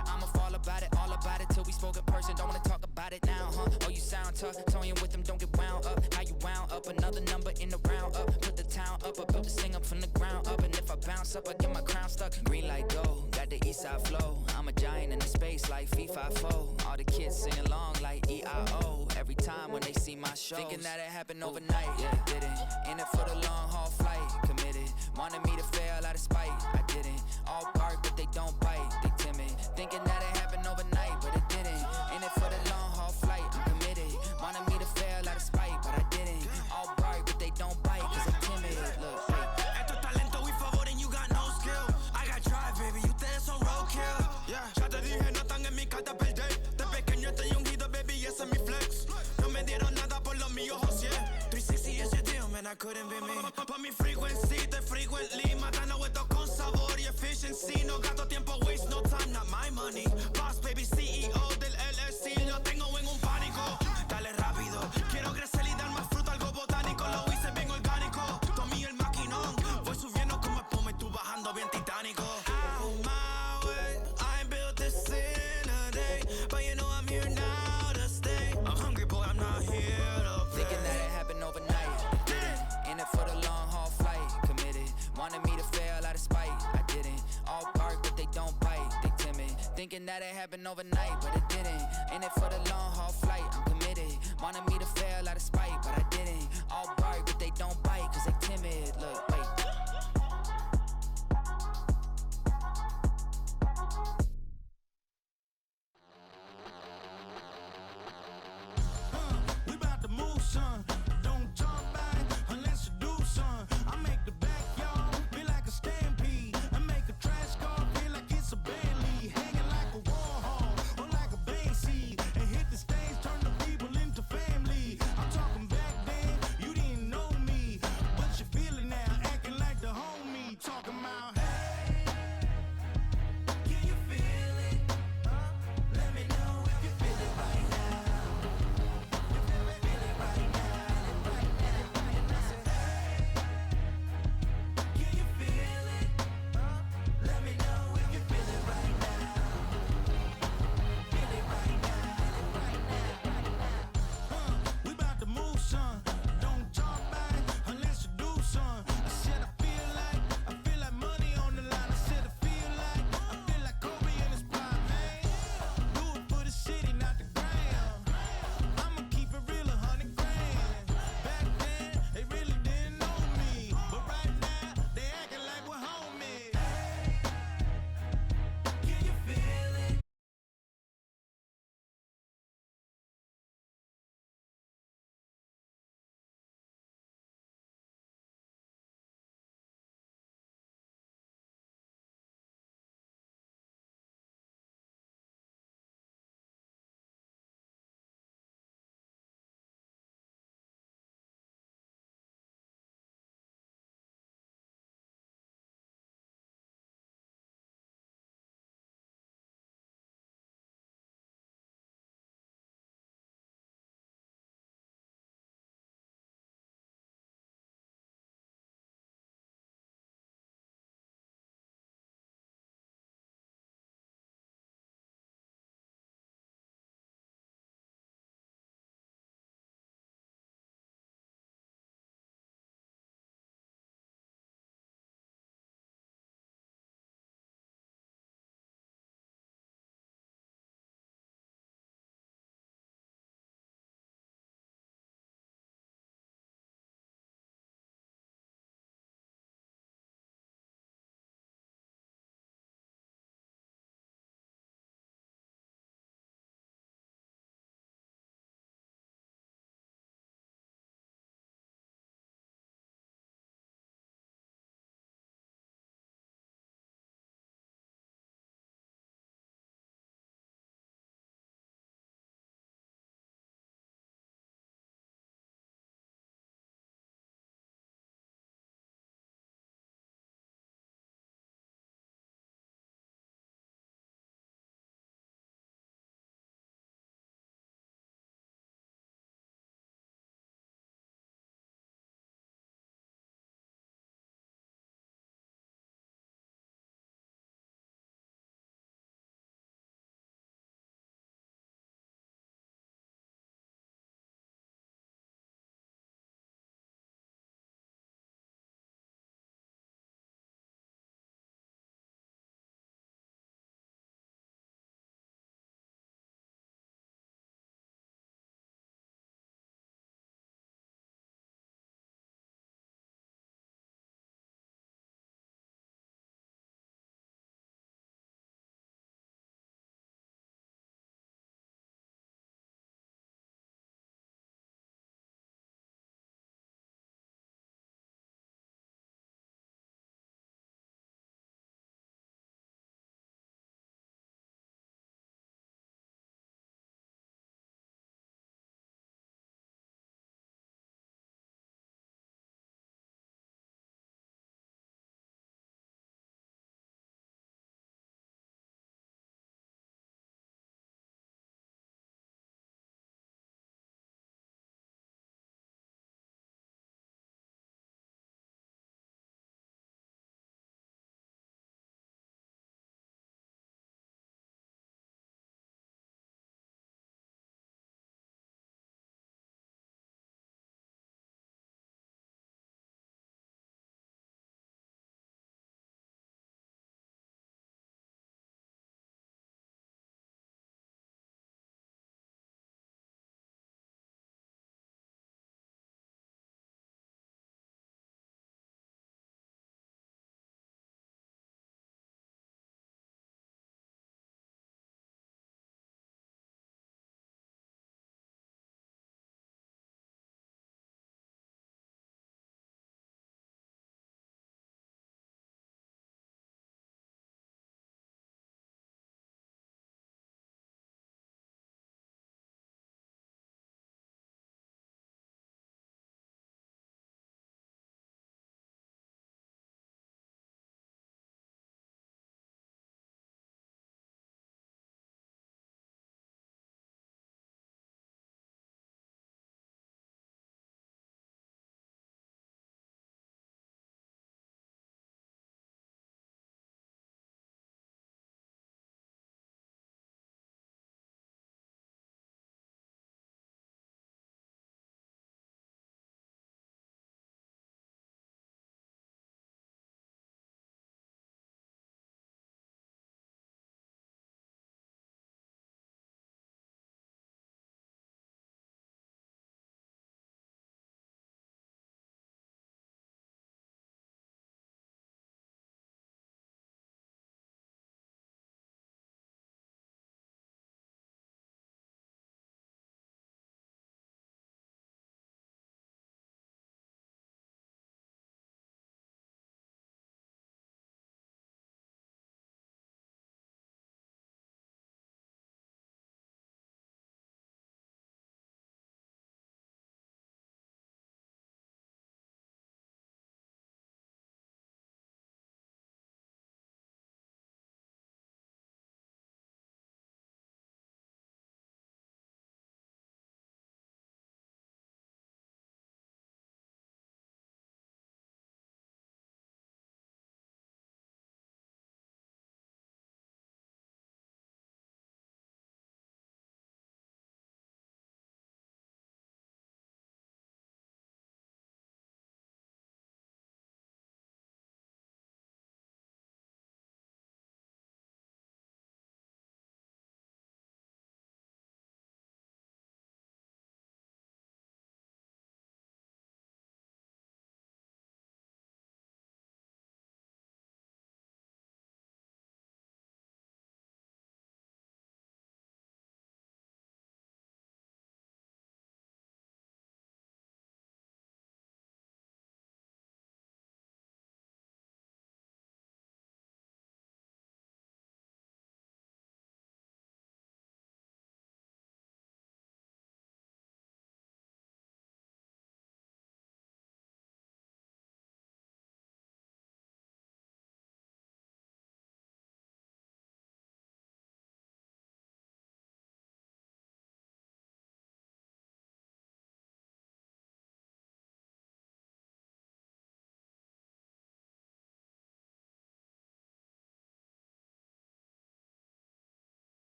it, I'ma fall about it, all about it till we spoke in person. Don't wanna talk about it now, huh? Oh, you sound tough, toying with them, don't get wound up. How you wound up? Another number in the round up. Put the town up, I built this thing up from the ground up. And if I bounce up, I get my crown stuck. Green light go, got the east side flow. I'm a giant in the space like FIFA4. All the kids sing along like EIO. Every time when they see my shows, thinking that it happened overnight, yeah, it didn't. In it for the long haul flight, committed. Wanted me to fail out of spite, I didn't. All bark, but they don't bite, they timid. Thinking that it happened overnight, but it didn't. In it for the long haul flight, I'm committed. Wanted me to fail out of spite, but I didn't. All bark, but they don't bite, cause they timid. Look, wait. Esto es talento, we favor and you got no skill. I got drive, baby, ustedes son roadkill. Yeah, ya te dije, no están en mi carta perder. De pequeño estoy ungido, baby, y ese es mi flex. No me dieron nada por lo mío, José. 360 is your deal, man, I couldn't be me. Pa' mi frequency, te frequently. Matando esto con sabor y efficiency. No gasto tiempo, waste no time, not my money. Boss, baby, CEO del LLC. Lo tengo en un pánico. Dale rápido, quiero crecer y dar más fruto, algo botánico. Lo hice bien orgánico. Tomé el maquinón. Voy subiendo como espuma y tú bajando bien titánico. Out my way, I ain't built this in a day. But you know I'm here now to stay. I'm hungry, boy, I'm not here to play. Thinking that it happened overnight, didn't. In it for the long haul flight, committed. Wanted me to fail out of spite, I didn't. All bark, but they don't bite, they timid. Thinking that it happened overnight, but it didn't. In it for the long haul flight, I'm committed. Wanted me to fail out of spite, but I didn't. All bark, but they don't bite, cause they timid. Look, wait. We about to move, son. Don't talk back unless you do, son. I make the backyard feel like a stampede. I make a trash car feel like it's a Bentley. Hanging like a Warhol or like a Banksy. And hit the stage, turn the people into family. I'm talking back then, you didn't know me. But you feel it now, acting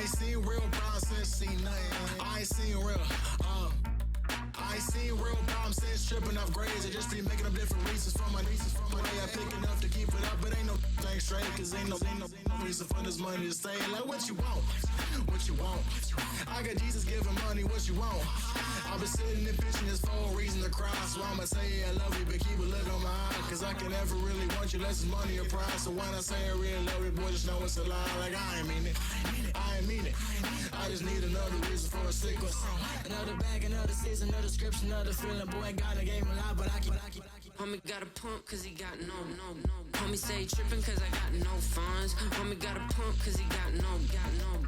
ain't seen real problems since seen nothing. I ain't seen real, I ain't seen real problems since tripping off grades. I just be making up different reasons for my nieces. From way I pick enough to keep it up, but ain't no thing straight. Cause ain't no reason for this money to stay. Like what you want, what you want. I got Jesus giving money, what you want. I've been sitting and pitching this for a reason to cry. So I'ma say I love you, but keep a look on my eye. Cause I can never really want you unless it's money or pride. So when I say I really love you, boy, just know it's a lie. Like I ain't mean it, I ain't mean it. I just need another reason for a sequence. Another bag, another season, another description, another feeling. Boy, God, I gave him a lot, but I keep. Homie got a pump cause he got no. Homie stay trippin' cause I got no funds. Homie got a pump cause he got no.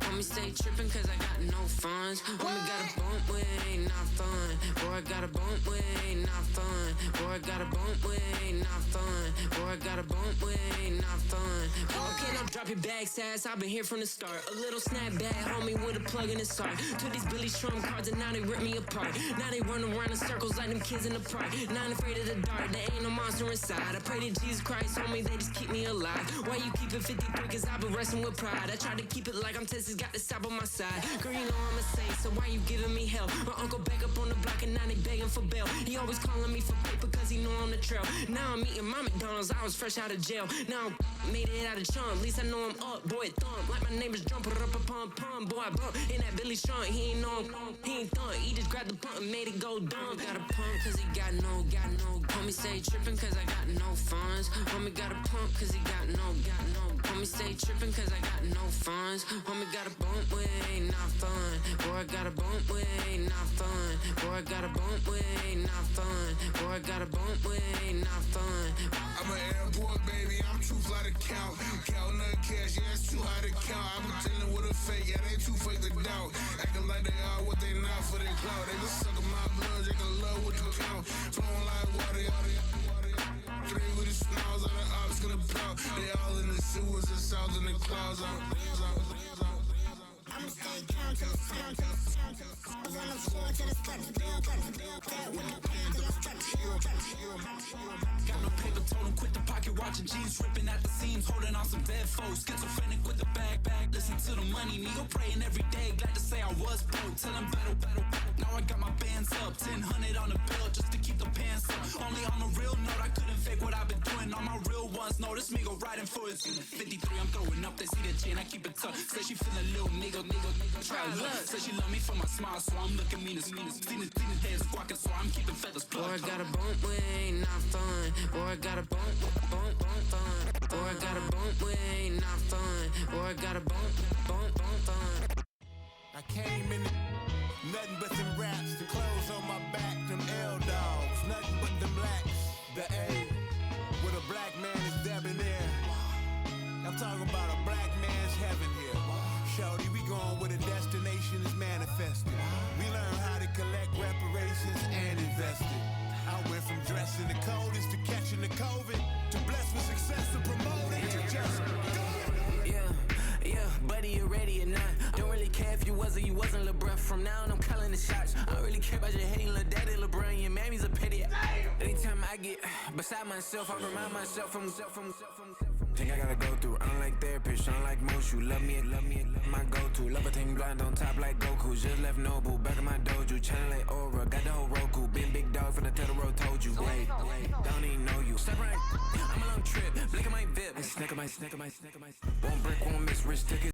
Homie stay trippin' cause I got no funds. Homie got a bump with ain't not fun. Boy, I got a bump with ain't not fun. Boy, I got a bump with ain't not fun. Boy, I got a bump with ain't not fun. Okay, now drop your bag, sass. I've been here from the start. A little snapback, homie, with a plug in his heart. Took these Billy Trump cards and now they rip me apart. Now they run around in circles like them kids in the park. Not afraid of the dark, there ain't no monster inside. I pray to Jesus Christ, homie, they just keep me alive. Why you keep it 53? Cause I've been wrestling with pride. I try to keep it like I'm Texas, got the stop on my side. Girl, you know I'm a saint, so why you giving me hell? My uncle back up on the block and now they begging for bail. He always calling me for paper cause he know I'm the trail. Now I'm eating my McDonald's, I was fresh out of jail. Now I made it out of chump, at least I know I'm up. Boy, thump, like my neighbors jump, pum. Boy, I bump in that Billy Trump, he ain't know him, he ain't thump. He just grabbed the pump and made it go dumb. Got a pump cause he got no. Homie stay trippin' cause I got no funds. Homie got a pump cause he got no. Homie stay trippin' cause I got no funds. Homie got a bump with ain't not fun. Boy, I got a bump with ain't not fun. Boy, I got a bump with ain't not fun. Boy, I got a bump with ain't not fun. I'm an airport baby, I'm too fly to count. Counting the cash, yeah, it's too high to count. I'm dealing with a fake, yeah, they too fake to doubt. Acting like they are what they not for their clout. They just suckin' my blood, they can love what you count. Flowing like water, three with the smiles on the ops gonna plow. They all in the sewers and south in the clouds. I'ma stay calm till it's time. I was on the floor till it's cut. That with the pan till it's cut. Got no paper, told him quit the pocket watching jeans, ripping at the seams, holding on some dead foes. Schizophrenic with the bag. Listen to the money, nigga praying every day. Glad to say I was broke. Tell him battle. Now I got my bands up, 1000 on the bill just to keep the pants up. Only on a real note, I couldn't fake what I've been doing. All my real ones know this nigga riding for his 53. I'm throwing up, they see the chain, I keep it tough. Say she feeling little nigga. Try luck. Say she love me for my smile, so I'm looking mean as Seen his head squawking, so I'm keeping feathers plucked. Boy, I got a bump with ain't not fun. Boy, I got a bump fun. Boy, I got a bump with ain't not fun. Boy, I got a bump fun. I came in nothing but them raps, the clothes on my back, them L-dogs, nothing but them blacks. The A, with a black man is debonair. I'm talking about a black man's heaven here. Shorty, we going where the destination is manifested. We learn how to collect reparations and invest it. I went from dressing the coldest to catching the COVID, to blessed with success to promote it, to just go. Yeah, buddy, you ready or not? Don't really care if you was or you wasn't, lil' bruh. From now on, I'm calling the shots. I don't really care about your hating, lil' daddy, LeBron. Your mammy's a pity. Anytime I get beside myself, I remind myself from. Think I gotta go through. I don't like therapists, I don't like most. You love me, my go-to. Love a thing blind on top like Goku. Just left Nobu, back in my dojo. Channel like Aura, got the whole Roku. Been big dog from the Tether Road, told you. Wait, don't even know you. Step right, I'm a long trip. Blink of my VIP. Snack of my. Won't break, won't miss, rich tickets.